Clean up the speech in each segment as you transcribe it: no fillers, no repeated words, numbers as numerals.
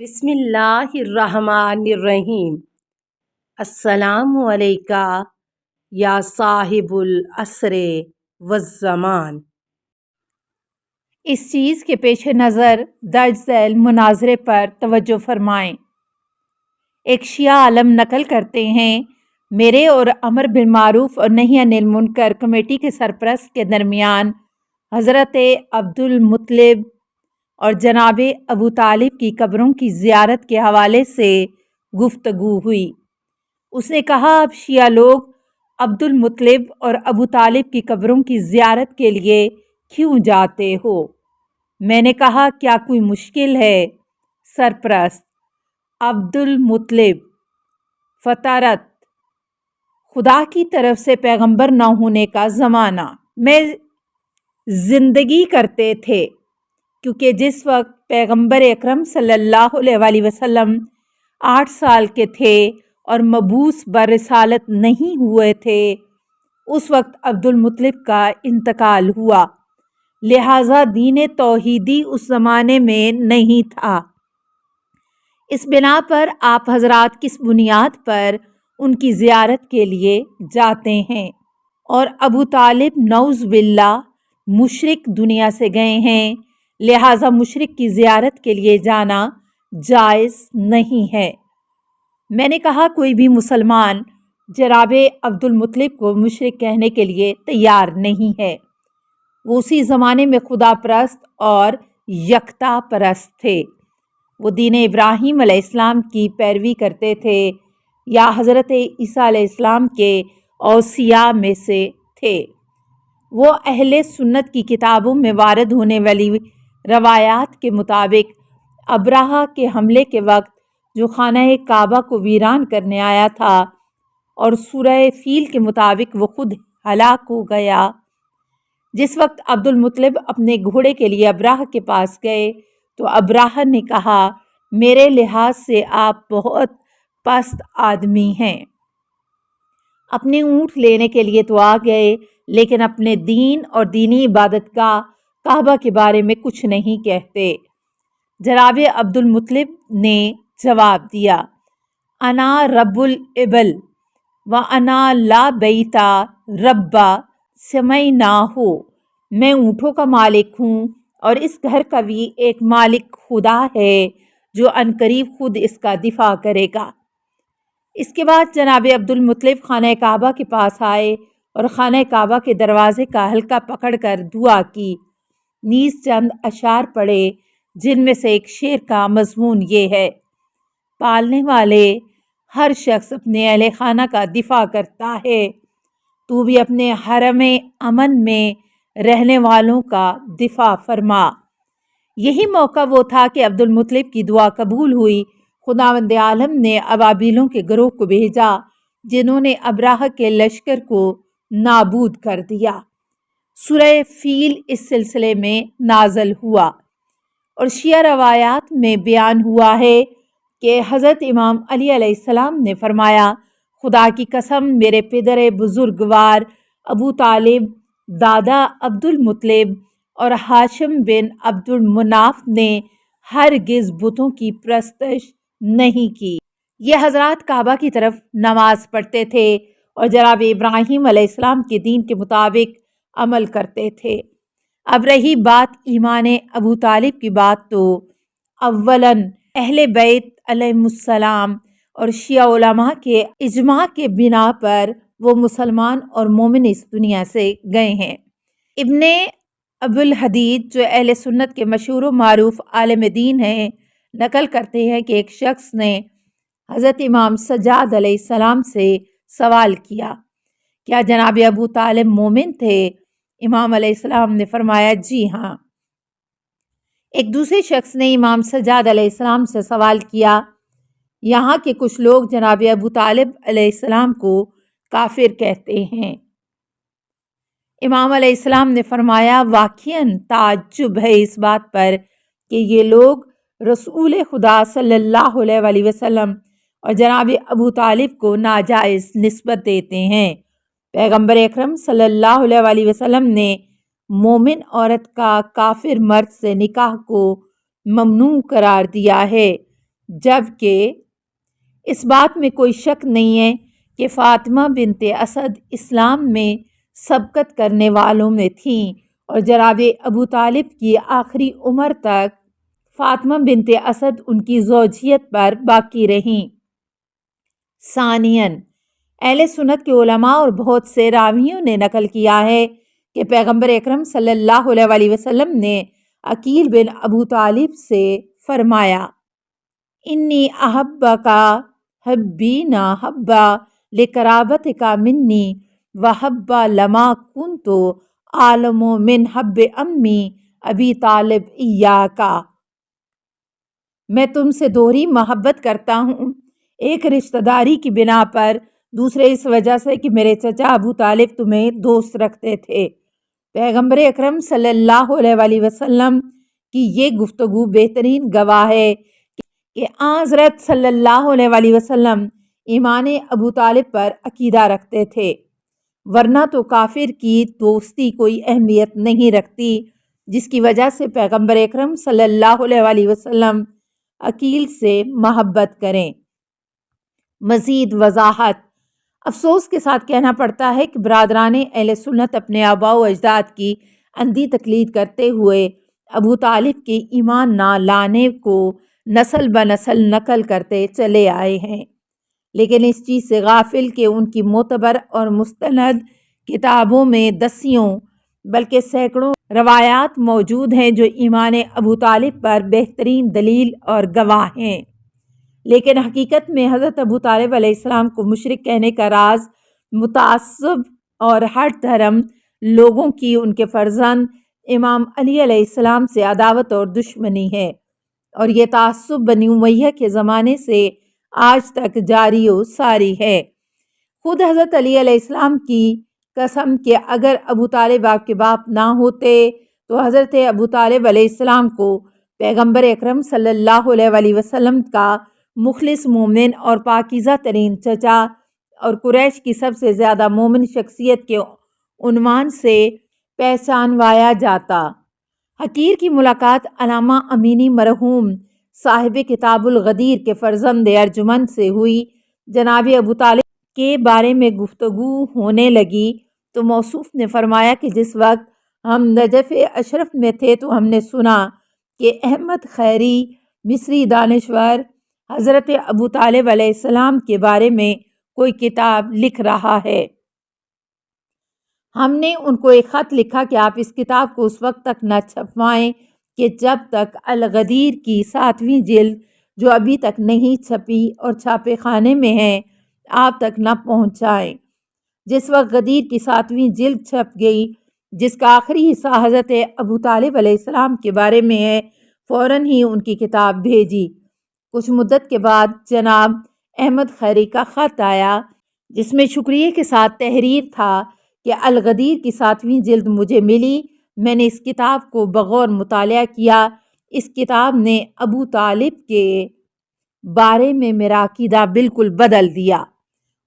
بسم اللہ الرحمن الرحیم۔ السلام علیکہ یا صاحب العصر والزمان۔ اس چیز کے پیش نظر درج ذیل مناظرے پر توجہ فرمائیں۔ ایک شیعہ عالم نقل کرتے ہیں، میرے اور امر بالمعروف اور نہی عن المنکر کمیٹی کے سرپرست کے درمیان حضرت عبدالمطلب اور جناب ابو طالب کی قبروں کی زیارت کے حوالے سے گفتگو ہوئی۔ اس نے کہا، اب شیعہ لوگ عبدالمطلب اور ابو طالب کی قبروں کی زیارت کے لیے کیوں جاتے ہو؟ میں نے کہا، کیا کوئی مشکل ہے؟ سرپرست: عبدالمطلب فطرت، خدا کی طرف سے پیغمبر نہ ہونے کا زمانہ میں زندگی کرتے تھے، کیونکہ جس وقت پیغمبر اکرم صلی اللہ علیہ وآلہ وسلم 8 سال کے تھے اور مبعوث برسالت نہیں ہوئے تھے، اس وقت عبدالمطلب کا انتقال ہوا، لہٰذا دین توحیدی اس زمانے میں نہیں تھا۔ اس بنا پر آپ حضرات کس بنیاد پر ان کی زیارت کے لیے جاتے ہیں؟ اور ابو طالب نعوذ باللہ مشرک دنیا سے گئے ہیں، لہٰذا مشرک کی زیارت کے لیے جانا جائز نہیں ہے۔ میں نے کہا، کوئی بھی مسلمان جناب عبدالمطلب کو مشرک کہنے کے لیے تیار نہیں ہے۔ وہ اسی زمانے میں خدا پرست اور یکتا پرست تھے۔ وہ دین ابراہیم علیہ السلام کی پیروی کرتے تھے یا حضرت عیسیٰ علیہ السلام کے اوصیاء میں سے تھے۔ وہ اہل سنت کی کتابوں میں وارد ہونے والی روایات کے مطابق ابرہہ کے حملے کے وقت جو خانہ کعبہ کو ویران کرنے آیا تھا، اور سورہ فیل کے مطابق وہ خود ہلاک ہو گیا۔ جس وقت عبدالمطلب اپنے گھوڑے کے لیے ابرہہ کے پاس گئے تو ابرہہ نے کہا، میرے لحاظ سے آپ بہت پست آدمی ہیں۔ اپنے اونٹ لینے کے لیے تو آ گئے، لیکن اپنے دین اور دینی عبادت گاہ کعبہ کے بارے میں کچھ نہیں کہتے۔ جناب عبدالمطلب نے جواب دیا، انا رب الابل وانا لا بیت رب سمیناہ، میں اونٹوں کا مالک ہوں اور اس گھر کا بھی ایک مالک خدا ہے جو عنقریب خود اس کا دفاع کرے گا۔ اس کے بعد جناب عبدالمطلب خانہ کعبہ کے پاس آئے اور خانہ کعبہ کے دروازے کا حلقہ پکڑ کر دعا کی، نیز چند اشعار پڑھے، جن میں سے ایک شعر کا مضمون یہ ہے، پالنے والے ہر شخص اپنے اہل خانہ کا دفاع کرتا ہے، تو بھی اپنے حرم امن میں رہنے والوں کا دفاع فرما۔ یہی موقع وہ تھا کہ عبدالمطلب کی دعا قبول ہوئی۔ خداوند عالم نے ابابیلوں کے گروہ کو بھیجا، جنہوں نے ابرہہ کے لشکر کو نابود کر دیا۔ سورہ فیل اس سلسلے میں نازل ہوا، اور شیعہ روایات میں بیان ہوا ہے کہ حضرت امام علی علیہ السلام نے فرمایا، خدا کی قسم، میرے پدر بزرگوار ابو طالب، دادا عبدالمطلب اور ہاشم بن عبدالمناف نے ہرگز بتوں کی پرستش نہیں کی۔ یہ حضرات کعبہ کی طرف نماز پڑھتے تھے اور جناب ابراہیم علیہ السلام کے دین کے مطابق عمل کرتے تھے۔ اب رہی بات ایمان ابو طالب کی بات، تو اولاً اہل بیت علیہم السلام اور شیعہ علماء کے اجماع کے بنا پر وہ مسلمان اور مومن اس دنیا سے گئے ہیں۔ ابن ابوالحدید، جو اہل سنت کے مشہور و معروف عالم دین ہیں، نقل کرتے ہیں کہ ایک شخص نے حضرت امام سجاد علیہ السلام سے سوال کیا، کیا جناب ابو طالب مومن تھے؟ امام علیہ السلام نے فرمایا، جی ہاں۔ ایک دوسرے شخص نے امام سجاد علیہ السلام سے سوال کیا، یہاں کے کچھ لوگ جناب ابو طالب علیہ السلام کو کافر کہتے ہیں۔ امام علیہ السلام نے فرمایا، واقعاً تعجب ہے اس بات پر کہ یہ لوگ رسول خدا صلی اللہ علیہ وآلہ وسلم اور جناب ابو طالب کو ناجائز نسبت دیتے ہیں۔ پیغمبر اکرم صلی اللہ علیہ وآلہ وسلم نے مومن عورت کا کافر مرد سے نکاح کو ممنوع قرار دیا ہے۔ جبکہ اس بات میں کوئی شک نہیں ہے کہ فاطمہ بنت اسد اسلام میں سبقت کرنے والوں میں تھیں اور جناب ابو طالب کی آخری عمر تک فاطمہ بنت اسد ان کی زوجیت پر باقی رہیں۔ ثانیاً، اہل سنت کے علماء اور بہت سے راویوں نے نقل کیا ہے کہ پیغمبر اکرم صلی اللہ علیہ وسلم نے عقیل بن ابو طالب سے فرمایا، انی احبکا حبینا حبا لقرابتکا منی وحبا لما کنتو عالم من حب امی ابی طالب ایاکا۔ میں تم سے دوہری محبت کرتا ہوں، ایک رشتہ داری کی بنا پر، دوسرے اس وجہ سے کہ میرے چچا ابو طالب تمہیں دوست رکھتے تھے۔ پیغمبر اکرم صلی اللہ علیہ وسلم کی یہ گفتگو بہترین گواہ ہے کہ حضرت صلی اللہ علیہ وسلم ایمان ابو طالب پر عقیدہ رکھتے تھے، ورنہ تو کافر کی دوستی کوئی اہمیت نہیں رکھتی، جس کی وجہ سے پیغمبر اکرم صلی اللہ علیہ وسلم عقیل سے محبت کریں۔ مزید وضاحت: افسوس کے ساتھ کہنا پڑتا ہے کہ برادران اہل سنت اپنے آباء و اجداد کی اندھی تقلید کرتے ہوئے ابو طالب کے ایمان نہ لانے کو نسل بنسل نقل کرتے چلے آئے ہیں، لیکن اس چیز سے غافل کہ ان کی معتبر اور مستند کتابوں میں دسیوں بلکہ سینکڑوں روایات موجود ہیں جو ایمان ابو طالب پر بہترین دلیل اور گواہ ہیں۔ لیکن حقیقت میں حضرت ابو طالب علیہ السلام کو مشرک کہنے کا راز متعصب اور ہٹ دھرم لوگوں کی ان کے فرزند امام علی علیہ السلام سے عداوت اور دشمنی ہے، اور یہ تعصب بنی امیہ کے زمانے سے آج تک جاری و ساری ہے۔ خود حضرت علی علیہ السلام کی قسم کہ اگر ابو طالب آپ کے باپ نہ ہوتے تو حضرت ابو طالب علیہ السلام کو پیغمبر اکرم صلی اللہ علیہ وسلم کا مخلص مومن اور پاکیزہ ترین چچا اور قریش کی سب سے زیادہ مومن شخصیت کے عنوان سے پہچانوایا جاتا۔ حقیر کی ملاقات علامہ امینی مرحوم صاحب کتاب الغدیر کے فرزند ارجمند سے ہوئی۔ جناب ابو طالب کے بارے میں گفتگو ہونے لگی تو موصوف نے فرمایا کہ جس وقت ہم نجف اشرف میں تھے تو ہم نے سنا کہ احمد خیری مصری دانشور حضرت ابو طالب علیہ السلام کے بارے میں کوئی کتاب لکھ رہا ہے۔ ہم نے ان کو ایک خط لکھا کہ آپ اس کتاب کو اس وقت تک نہ چھپوائیں کہ جب تک الغدیر کی 7ویں جلد جو ابھی تک نہیں چھپی اور چھاپے خانے میں ہے آپ تک نہ پہنچائیں۔ جس وقت غدیر کی 7ویں جلد چھپ گئی، جس کا آخری حصہ حضرت ابو طالب علیہ السلام کے بارے میں ہے، فوراً ہی ان کی کتاب بھیجی۔ کچھ مدت کے بعد جناب احمد خیری کا خط آیا جس میں شکریہ کے ساتھ تحریر تھا کہ الغدیر کی 7ویں جلد مجھے ملی، میں نے اس کتاب کو بغور مطالعہ کیا، اس کتاب نے ابو طالب کے بارے میں میرا عقیدہ بالکل بدل دیا،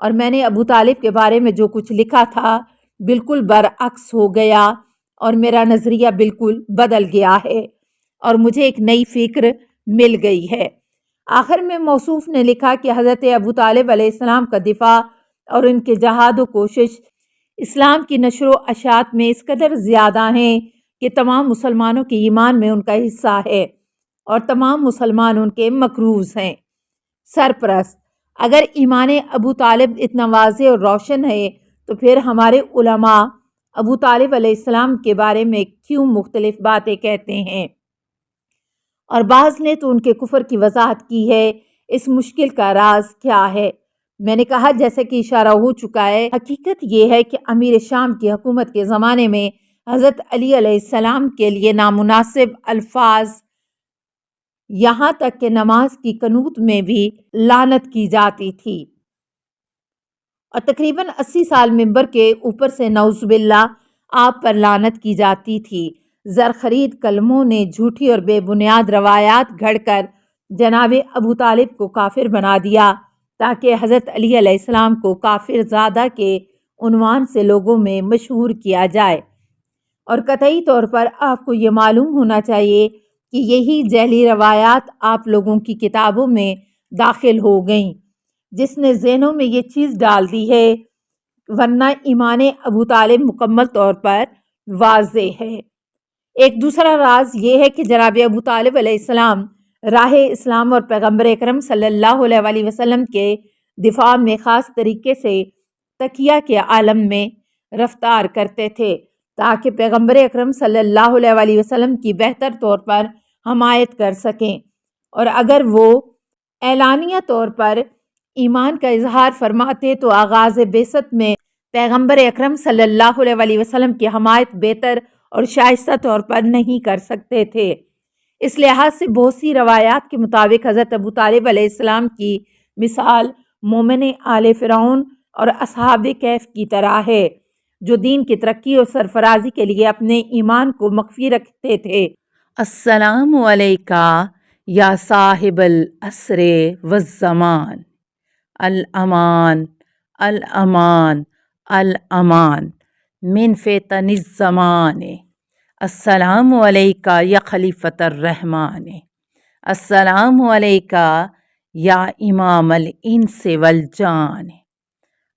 اور میں نے ابو طالب کے بارے میں جو کچھ لکھا تھا بالکل برعکس ہو گیا اور میرا نظریہ بالکل بدل گیا ہے اور مجھے ایک نئی فکر مل گئی ہے۔ آخر میں موصوف نے لکھا کہ حضرت ابو طالب علیہ السلام کا دفاع اور ان کے جہاد و کوشش اسلام کی نشر و اشاعت میں اس قدر زیادہ ہیں کہ تمام مسلمانوں کے ایمان میں ان کا حصہ ہے اور تمام مسلمان ان کے مقروض ہیں۔ سرپرست: اگر ایمان ابو طالب اتنا واضح اور روشن ہے تو پھر ہمارے علماء ابو طالب علیہ السلام کے بارے میں کیوں مختلف باتیں کہتے ہیں؟ اور بعض نے تو ان کے کفر کی وضاحت کی ہے۔ اس مشکل کا راز کیا ہے؟ میں نے کہا جیسے کہ اشارہ ہو چکا ہے، حقیقت یہ ہے کہ امیر شام کی حکومت کے زمانے میں حضرت علی علیہ السلام کے لیے نامناسب الفاظ، یہاں تک کہ نماز کی قنوت میں بھی لعنت کی جاتی تھی، اور تقریباً 80 سال منبر کے اوپر سے نعوذ باللہ آپ پر لعنت کی جاتی تھی۔ زرخرید کلموں نے جھوٹی اور بے بنیاد روایات گھڑ کر جناب ابو طالب کو کافر بنا دیا تاکہ حضرت علی علیہ السلام کو کافر زادہ کے عنوان سے لوگوں میں مشہور کیا جائے، اور قطعی طور پر آپ کو یہ معلوم ہونا چاہیے کہ یہی جعلی روایات آپ لوگوں کی کتابوں میں داخل ہو گئیں، جس نے ذہنوں میں یہ چیز ڈال دی ہے، ورنہ ایمان ابو طالب مکمل طور پر واضح ہے۔ ایک دوسرا راز یہ ہے کہ جناب ابو طالب علیہ السلام راہ اسلام اور پیغمبر اکرم صلی اللہ علیہ وآلہ وسلم کے دفاع میں خاص طریقے سے تقیہ کے عالم میں رفتار کرتے تھے تاکہ پیغمبر اکرم صلی اللہ علیہ وآلہ وسلم کی بہتر طور پر حمایت کر سکیں، اور اگر وہ اعلانیہ طور پر ایمان کا اظہار فرماتے تو آغاز بعثت میں پیغمبر اکرم صلی اللہ علیہ وآلہ وسلم کی حمایت بہتر اور شائستہ طور پر نہیں کر سکتے تھے۔ اس لحاظ سے بہت سی روایات کے مطابق حضرت ابو طالب علیہ السلام کی مثال مومن آل فرعون اور اصحاب کہف کی طرح ہے، جو دین کی ترقی اور سرفرازی کے لیے اپنے ایمان کو مخفی رکھتے تھے۔ السلام علیکہ یا صاحب العصر والزمان، الامان الامان الامان من فتن الزمان، السلام علیکہ یا خلیفۃ الرحمن، السلام علیکہ یا امام الانس والجان،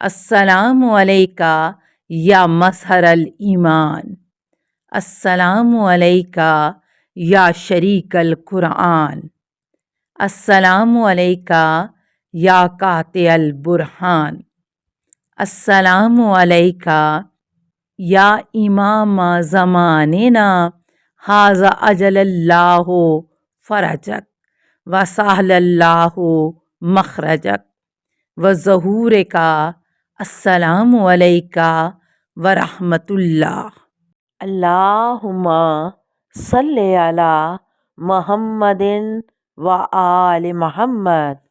السلام علیکہ یا مظہر الایمان، السلام علیکہ یا شریک القرآن، السلام علیکہ یا قاطع البرہان، السلام علیکہ یا امام زماننا ھذا اجل اللہ فرجک وسہل اللہ مخرجک وظہورک، السلام علیکہ ورحمۃ اللہ۔ اللہم صلی علی محمد و آل محمد۔